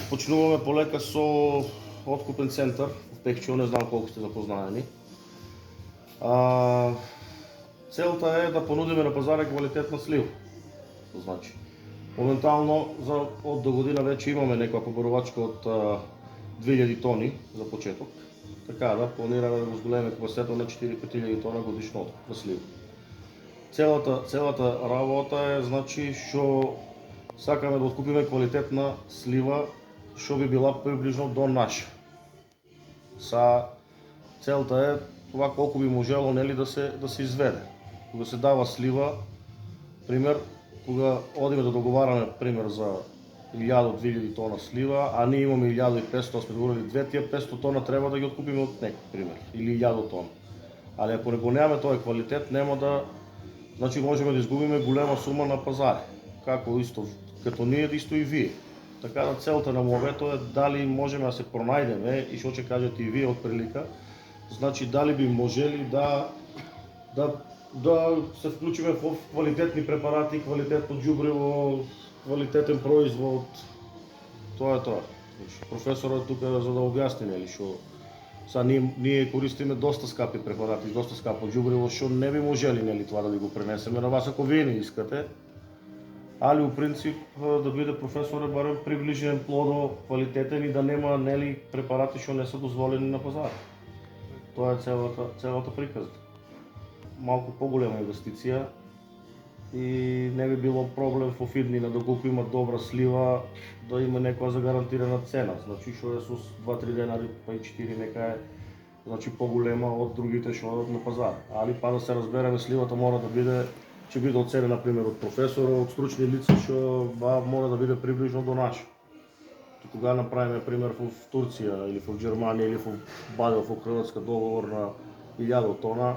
Почнуваме полека со откупен центар в Пехчево, не знам колко сте запознаени. Целта е да понудиме на пазара квалитетна слива. Значи, моментално од до година вече имаме некоја поборовачка од 2000 тони за почеток. Така да планираме да го зголемиме капацитетот на 4-5 тона годишно откуп на слива. Целата работа е, значи, што сакаме да откупиме квалитетна слива што би била приближно до наша. Целта е това колку би можело, нели, да се изведе. Кога се дава слива, пример, кога одиме да договараме пример за 1000-2000 тона слива, а ние имаме 1500, сме договорили две, тие 500 тона треба да ги откупиме од некој, пример, или 1000 тона. Али ако не го немаме тој квалитет, нема да, значи можеме да изгубиме голема сума на пазари. Како исто като ние, исто и вие. Така да целта на мовето е дали можеме да се пронајдеме и што ќе кажете и вие од прилика, значи дали би можели да се вклучиме во квалитетни препарати, квалитетно џубриво, квалитетен производ. Тоа е тоа. Професорот тука за да објасни, нели, што ние користиме доста скапи препарати, доста скапо џубриво, што не би можели, нели, тоа да ви го пренесеме на вас ако вие не искате. Али у принцип да биде професорот барем приближен, плодо, квалитетен и да нема, нели, препарати што не се дозволени на пазар. Тоа е целата приказка. Малку поголема инвестиција и не би било проблем во иднина доколку има добра слива да има некоја загарантирана цена. Значи што е со 2-3 денари па и 4 нека е, значи поголема од другите што одат на пазар. Али па да се разбереме, сливата мора да биде, ќе биде оценена пример од професора, од стручни лица што мора да биде приближно до наша. Кога направиме пример во Турција или во Германија или во Бадел, во Хрватска договор на 1000 тона,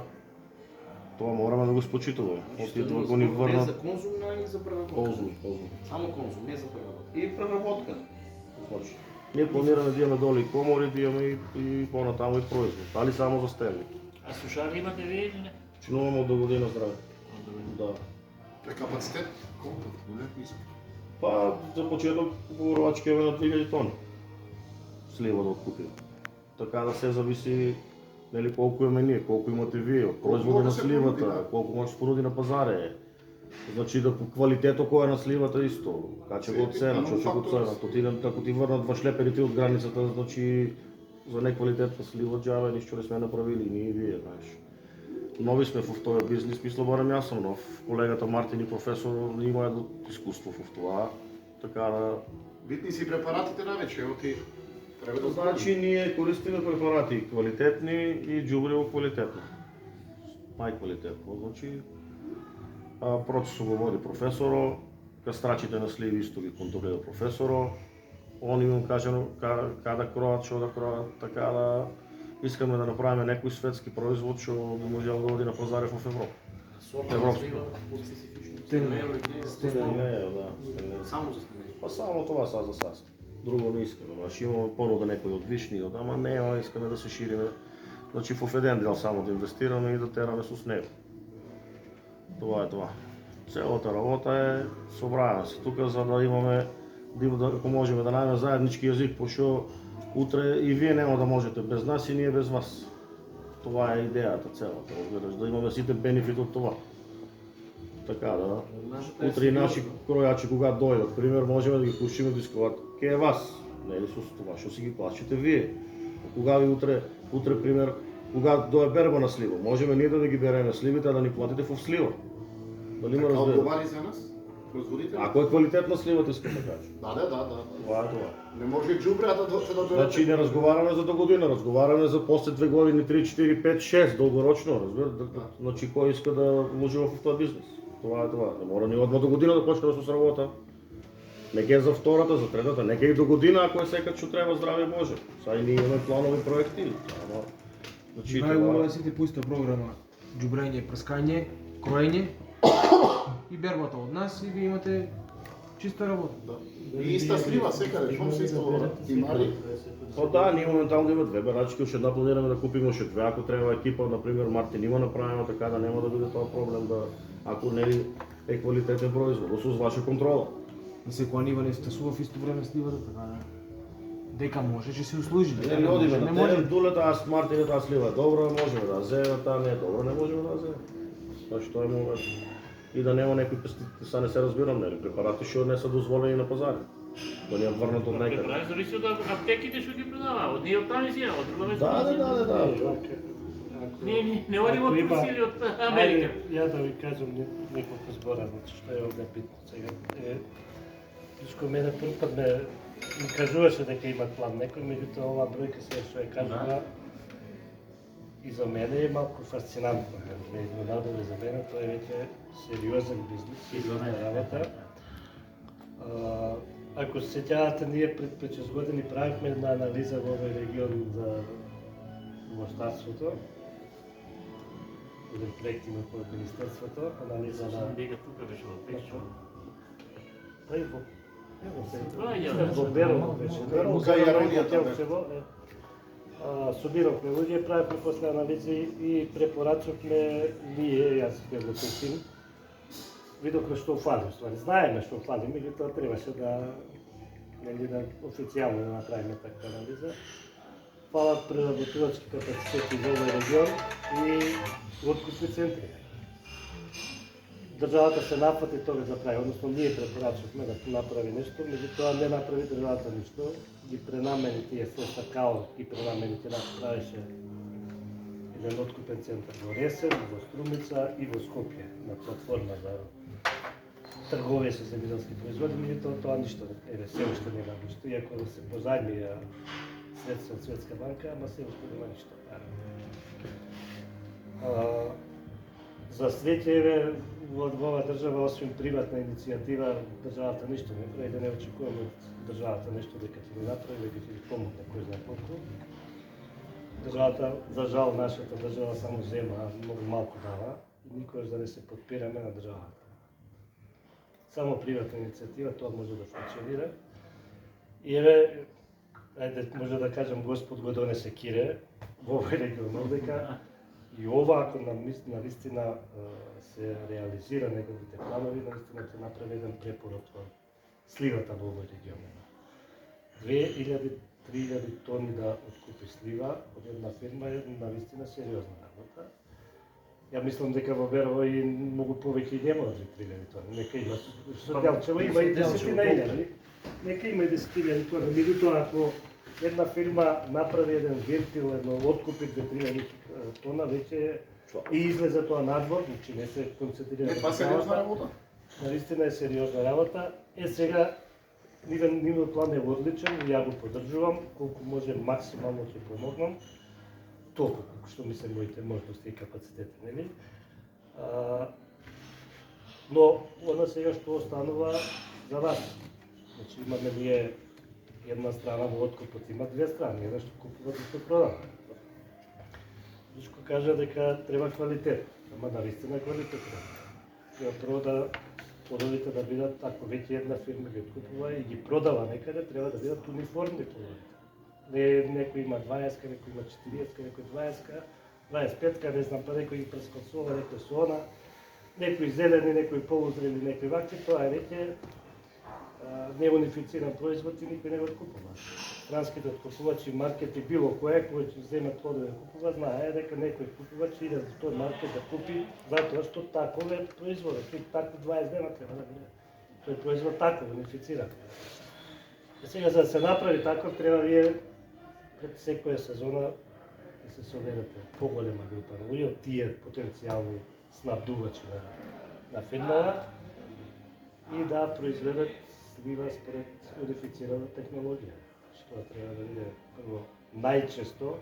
тоа мораме да го спочитуваме. Отидува го ни врнат. Не за конзумна и за преработка. Конзум. Само конзум, не за преработка. И преработка. Значи, ние планираме да имаме доли комори, да имаме и понатаму и производ, али само за стелник. А сушари имате вие или не? Чинуваме од до година здраве. Да. Капацитет колку голем иска? Па за почеток поборовачки имаме на 2000 тони слива да откупиме. Така да се зависи, нели, колку имаме ние, колку имате вие, од производа на сливата, колку може да се понуди на пазаре. Значи да по квалитето кој е на сливата исто, кај ќе го цена, што ќе го цена. Ако ти врнат два шлеперите од границата, значи за неквалитетна слива џабе ништо не сме направили, ние и вие, знаеш. Нови сме во тој бизнис, мислам барем јас сум нов. Колегата Мартин и професор има искуство во тоа, така да... Битни си препаратите навече, оти треба да Значи ние користиме препарати квалитетни и џубриво квалитетно. Најквалитетно, значи процесот го води професоро, кастрачите на сливи исто ги контролира професоро, они им кажано када кроат, што да кроат, така да искаме да направиме некој светски производ што би можел да оди на пазари во Европа. Европски. Стенелеја, да. Само за стенелеја. Па само тоа за сас. Друго не искаме. Значи имаме понуда некој од вишни, ама не, искаме да се шириме. Значи во еден дел само да инвестираме и да тераме со него. Тоа е тоа. Целата работа е собраена се тука за да имаме, ако можеме да најдеме заеднички јазик, пошто утре и вие нема да можете без нас и ние без вас. Това е идејата целата, разбираш, да имаме сите бенефит од това. Така да, утре и наши кројачи кога дојдат, пример, можеме да ги пушиме да искуваат ке вас, нели со това што си ги плачите вие. Кога ви утре пример, кога дое берба на слива, можеме ние да ги береме сливите, а да ни платите во слива. Дали ме Така разбирате? одговари за нас? Производител? Ако е квалитетна сливата, искам да кажа. Да. Това е това. Не може џубреа да дојдат. Значи не разговараме за до година, разговараме за после 2 години, 3, 4, 5, 6, долгорочно, разбирате? Значи кој иска да вложи во тоа бизнес? Това е това. Не мора ни одма до година да почнеме со работа. Нека е за втората, за третата, нека и до година ако е секад што треба, здраве Боже. Сега и ние имаме планови проекти. Значи Најубаво е сите по иста програма. Џубрење, прскање, кроење и бербата од нас и вие имате чиста работа. И иста слива секаде, што се исто имали. Па да, ние моментално имаме две берачки, уште една планираме да купиме уште две, ако треба екипа, например Мартин има направено, така да нема да биде тоа проблем да, ако нели е квалитетен производ, со ваша контрола. на секоја нива не стасува в исто време сливата, така да дека може ќе се услужи. дека Или одиме не на може. терен, дулета, аз Мартине таа слива добро, можеме да земеме, таа не е добро, не можеме да земеме. Значи тоа е момент. И да нема некои пестициди, са не се разбирам, нели, препарати што не се дозволени на пазарот. Тоа не е врнато од некаде. Препарати зависи од аптеките што ги продава, од ние од таму си, од друго место. Да. Не одиме од Турција или од Америка. Ја да ви кажам неколку збора, значи што е овде битно сега. Всичко мене прв пат ми кажуваше дека има план некој, меѓутоа оваа бројка сега што ја кажува и за мене е малку фасцинантно. Ме изненадува за мене, тоа е веќе сериозен бизнес, сериозна работа. Ако се сеќавате, ние пред 5-6 години правихме една анализа во овој регион за воштарството. Еден проект има по Министерството, анализа на... Дека тука беше во Пешчо. Па и во... Во Берово беше. За Јаронијата беше. Собиравме луѓе, правихме после анализи и препорачавме ние, јас бев во тој тим, видовме што фали, ствари. Знаеме што фали, меѓутоа требаше да официјално да направиме таква анализа. Фалат преработувачки капацитети во овој регион и откупни центри. Државата се нафати тоа да прави, односно ние препорачавме да направи нешто, меѓутоа не направи државата ништо. Ги пренамени тие средства као ги пренамени тие правеше еден откупен центар во Ресен, во Струмица и во Скопје на платформа за трговија со земјоделски производи, меѓутоа тоа ништо, се уште нема ништо, иако да се позајмија средства од Светска банка, ама се уште нема ништо. За среќа во оваа држава, освен приватна иницијатива, државата ништо не прави, да не очекуваме од државата нешто дека ќе ни направи, дека ќе ни помогне кој знае колку. Државата, за жал, нашата држава само зема, многу малку дава и никогаш да не се подпираме на државата. Само приватна иницијатива тоа може да функционира. И еве, ајде може да кажам, Господ го донесе кире во овој регион, дека и ова, ако навистина се реализира неговите планови, наистина ќе направи еден препорот во сливата во овој регион. 2000-3000 тони да откупи слива од една фирма е навистина сериозна работа. Ја мислам дека во Берово и многу повеќе и нема од 3000 тони. Нека има со Делчево има и 10.000. Нека има и 10.000 тони. Меѓутоа, ако една фирма направи еден вентил, едно откупи 2-3 тона, веќе и излезе тоа надвор, значи не се концентрира. Тоа сериозна работа. Наистина е сериозна работа. Сега нивен план е одличен, ја го поддржувам, колку може максимално ќе помогнам. Толку колку што ми се моите можности и капацитети, нели? Но она сега што останува за вас. Значи имаме ние една страна во откупот, има две страни, една што купува и што продава. Дичко кажа дека треба квалитет, ама навистина квалитет треба. Прво да плодовите да бидат, ако веќе една фирма ги откупува и ги продава некаде, треба да бидат униформни плодовите. Некој има 20, некој има 40, некој 20, 25, не знам, па некој ги прескосува, некој со она, некој зелени, некој полузрели, некој вакви, тоа е веќе неунифициран производ и никој не го откупува. Странските откупувачи, маркети, било кој ќе земе плодове да купува, знае дека некој купувач иде за тој маркет да купи, затоа што таков е производот, таков 20 дена треба да биде. Тој производ таков, унифициран. Сега за да се направи таков, треба вие пред секоја сезона да се соберете поголема група на луѓе од тие потенцијални снабдувачи на фирмава и да произведат слива според унифицирана технологија. Што треба да биде прво најчесто,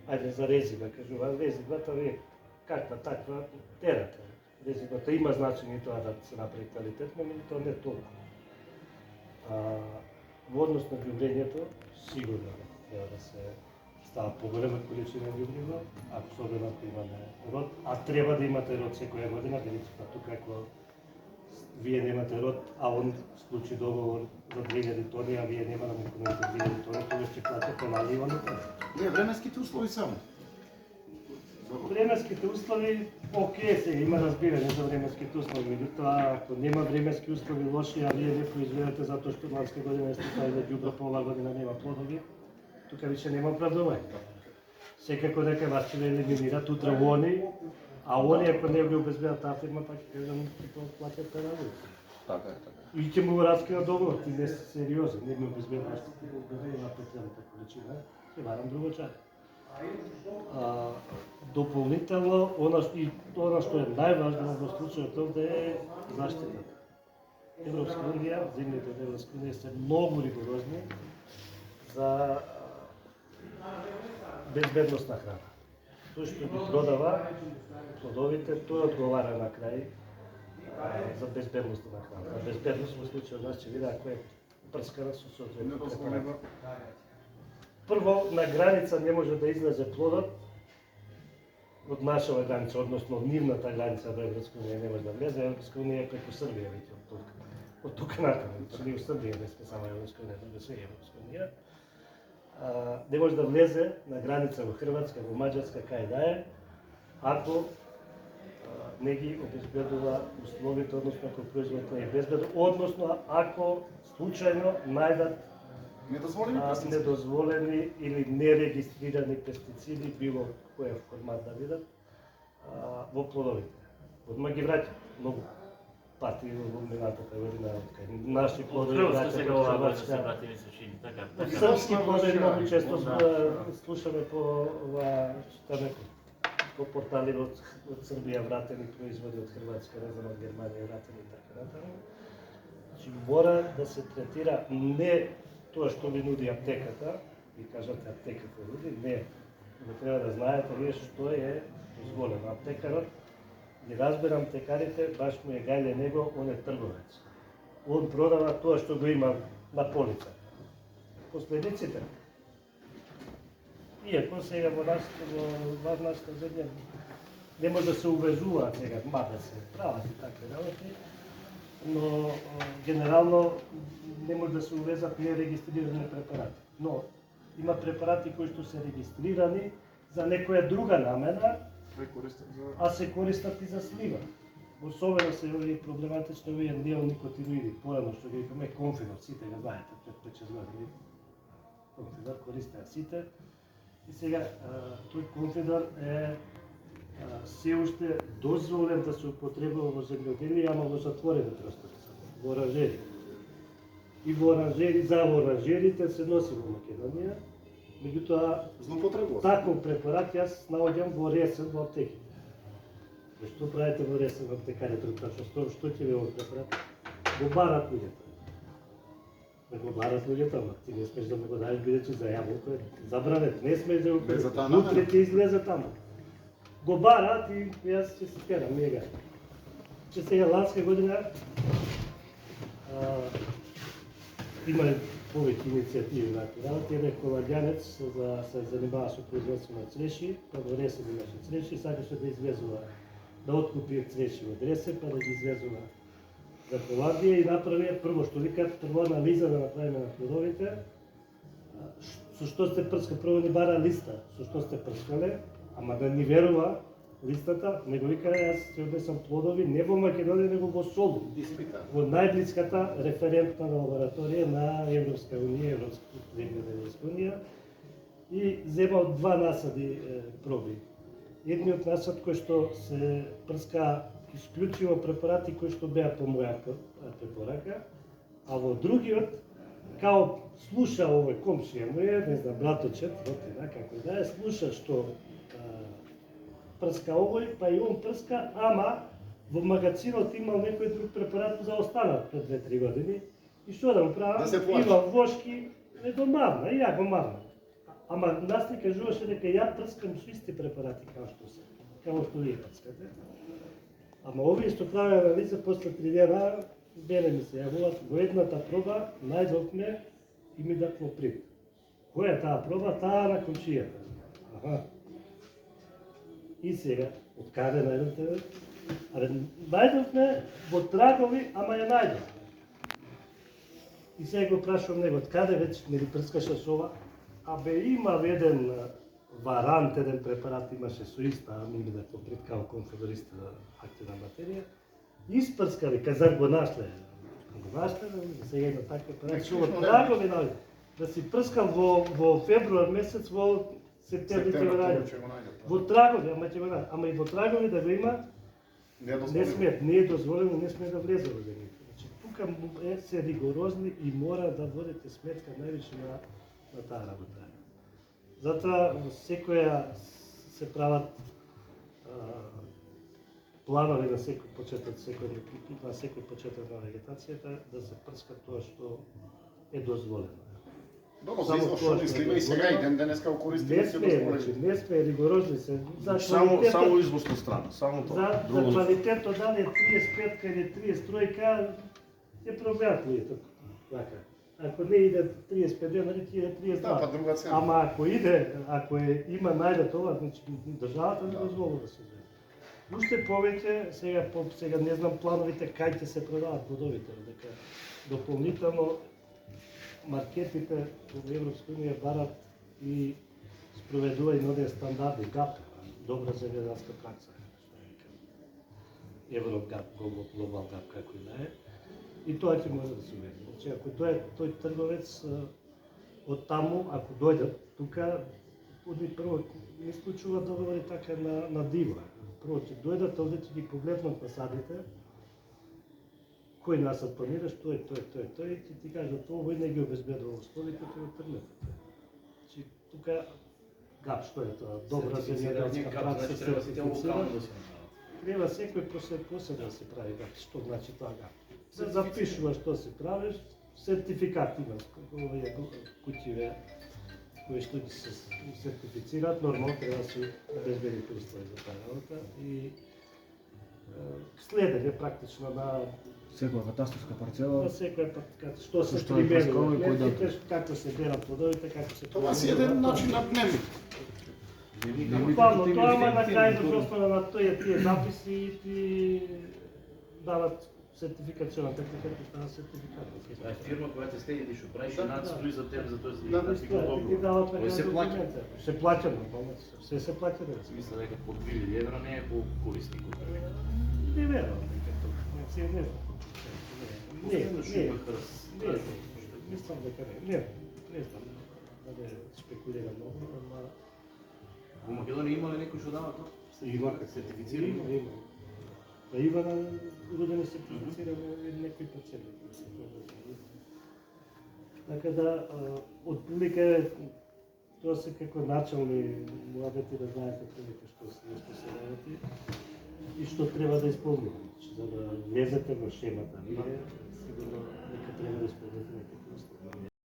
ајде за резина, кажува, резината е каква таква терата. Резината има значење тоа да се направи квалитетно, меѓутоа не толку. Во однос на ѓубрењето, сигурно треба да се става поголема количина ѓубриво, особено ако имаме род, а треба да имате род секоја година, бидејќи тука ако вие немате род, а он склучи договор за 2000 тони, а вие нема да му понудите 2000 тони, тогаш ќе плати пенали и он не. Не, временските услови само. Временските услови, окей, сега има разбирање за временските услови, меѓутоа ако нема временски услови лоши, а вие не произведете затоа што ланска година сте ставиле ѓубро, па оваа година нема плодови, тука више нема оправдување. Секако дека вас ќе елиминират утре они, а они ако не ви обезбедат таа фирма, па ќе кажам ќе тоа платят работа. Така е, така. И ќе му раскинат договор, ти не си сериозен, не ми обезбедуваш, ти го обезбедува потребната количина, ќе барам друго чај. Дополнително, она што е најважно во случајот овде е заштитата. Европска унија, земјите од Европска унија се многу ригорозни за безбедност на храна. Тој што ги продава плодовите, тој одговара на крај за безбедност на храна. За безбедност во случајот нас ќе види ако е прскана со соодветно препарати. Прво, на граница не може да излезе плодот од нашава граница, односно нивната граница до Европска унија не може да влезе, Европска унија е преку Србија веќе од тука. Од тука натаму, ние у Србија не сме само Европска унија, тука се Европска унија. Не може да влезе на граница во Хрватска, во Маđarска, кај да е, ако не ги обезбедува условите, односно ако производот не е безбеден, односно ако случајно најдат недозволени или нерегистрирани пестициди, било кој формат да видат, во плодовите. Одма ги враќа многу пати во минатата година. Наши плодови враќаат во Хрватска. Српски плодови многу често слушаме по ова по портали од Србија вратени производи од Хрватска, не знам од Германија вратени и така натаму. Значи мора да се третира не тоа што ви нуди аптеката, ви кажате аптеката нуди, не. Но треба да знаете вие што е дозволено. Аптекарот, ги разбирам аптекарите, баш му е гајле него, он е трговец. Он продава тоа што го има на полица. Последиците. Иако сега во нашата земја не може да се увезуваат сега, мада се прават и такви работи, но генерално не може да се увезат нерегистрирани препарати. Но има препарати кои што се регистрирани за некоја друга намена, а се користат и за слива. Особено се овие проблематични овие неоникотиноиди, порано што ги викаме конфинол, сите го знаете, пред 5-6 години. Конфинол користеа сите. И сега тој конфинол е се уште дозволен да се употребува во земјоделие, ама во затворени простори, во оранжери. И во оранжери, за оранжерите се носи во Македонија, меѓутоа таков препарат јас наоѓам во ресен во аптеките. Што правите во ресен во аптекарите, што ќе ви овој препарат? Го барат луѓето. Да го барат луѓето, ама ти не смеш да му го даеш бидејќи за јаболко е забранет, не смеш да го утре ќе излезе таму. Го барат и јас ќе се терам, нега. Че сега ланска година има повеќе иницијативи на работи. Еден колагјанец се занимава со производство на цреши, па во Ресен имаше цреши, сакаше да извезува, да откупи цреши од Ресен, па да ги извезува за Холандија и направи прво што викаат, прво анализа да направиме на плодовите, со што сте прска, прво ни бара листа, со што сте прскале, ама да ни верува листата, него вика јас ќе однесам плодови не во Македонија, него во Солун, во најблиската референтна лабораторија на Европска унија, Европска унија, и зема од 2 насади проби. Едниот насад кој што се прска исклучиво препарати кои што беа по моја препорака, а во другиот, као слуша овој комшија мој, не знам, браточет, родина, како да е, слуша што прска овој, па и он прска, ама во магазинот имал некој друг препарат за останат пред 2-3 години. И што да му правам? Има вошки, не го мавна, и ја го мавна. Ама нас ни кажуваше дека ја прскам со исти препарати како што вие прскате. Ама овие што прави анализа после 3 дена, беле ми се јавуват, во едната проба најдовме и ми дакво прит. Која е таа проба? Таа на комшијата. Аха. И сега, од каде најдовте? Најдовме во трагови, ама ја најдовме. И сега го прашувам него, од каде веќе не ли прскаше со ова? Абе има еден варант еден препарат имаше со иста амина пред као конфедериста активна материја. Испрскали, казар го нашле. Го нашле, сега има таква препарат, што во трагови наоѓа. Да си прскал во февруар месец, во септември ќе го најдат. ќе го најдат. Во трагови, ама ќе го најдат. Ама и во трагови да го има, не сме, не е дозволено, не сме да влезе во земјата. Значи, тука се ригорозни и мора да водите сметка највише на таа работа. Затоа секоја се прават планови на секој почеток, на секој почеток на вегетацијата да се прска тоа што е дозволено. Добро, за извоз што мислиме и сега и ден денеска го користиме се дозволено. Не сме ригорозни се. Само извоз на страна, само тоа. За квалитетот дали е 35 или 33 е проблемот луѓето. Така. Ако не иде 35 дена, ќе иде 32. Да, па друга цена. Ама ако иде, има најде тоа, значи државата не дозволува да се земе. Уште повеќе, сега не знам плановите кај ќе се продават плодовите, дека дополнително маркетите во Европска унија барат и спроведување на овие стандарди ГАП, добра земјоделска пракса, Еврогап, Глобал ГАП, како и да е. И тоа ќе може да се уведе. Значи, ако тој трговец од таму, ако дојде тука, прво не случува договори така на диво. Прво ќе дојдат, овде ќе ги погледнат насадите, кој насад планираш, тој, и ќе ти кажат, овој не ги обезбедува условите, ќе го тргнете. Значи, тука ГАП, што е тоа? Добра земјоделска пракса, сертифицира. Треба секој посебно да се прави ГАП. Што значи тоа ГАП? Се запишува што се правиш, сертификат има, овие куќиве кои што ги се сертифицираат, нормално треба да се обезбедите услови за таа работа и следење практично на Секоја катастарска парцела. секоја што се Што е прскало и кој датум. како се берат плодовите, како се Тоа си еден начин на дневник. Буквално тоа, ама на крај до основа на тие записи ти дават сертификациона, така како става сертификат. Това е фирма, която те следи, што правиш Да, една да. строи за теб, за този Да, да, Ти договор. дават Кој се плаќа? документи. Се плаќа нормално, се плаќа. Мисля дека по 2000 евра не е по корисникот. Не верувам дека тоа. Не знам. Последно што имах Мислам дека не знам. Да не спекулирам многу, ама Во Македонија има ли некој што дава тоа? има Сертифицирано? Има. Па има на родени сертифицирано некои парцели. Така да, отприлика тоа се како начални муабети да знаете отприлика што се работи и што треба да исполнуваме. За да влезете во шемата, вие сигурно нека треба да исполните некои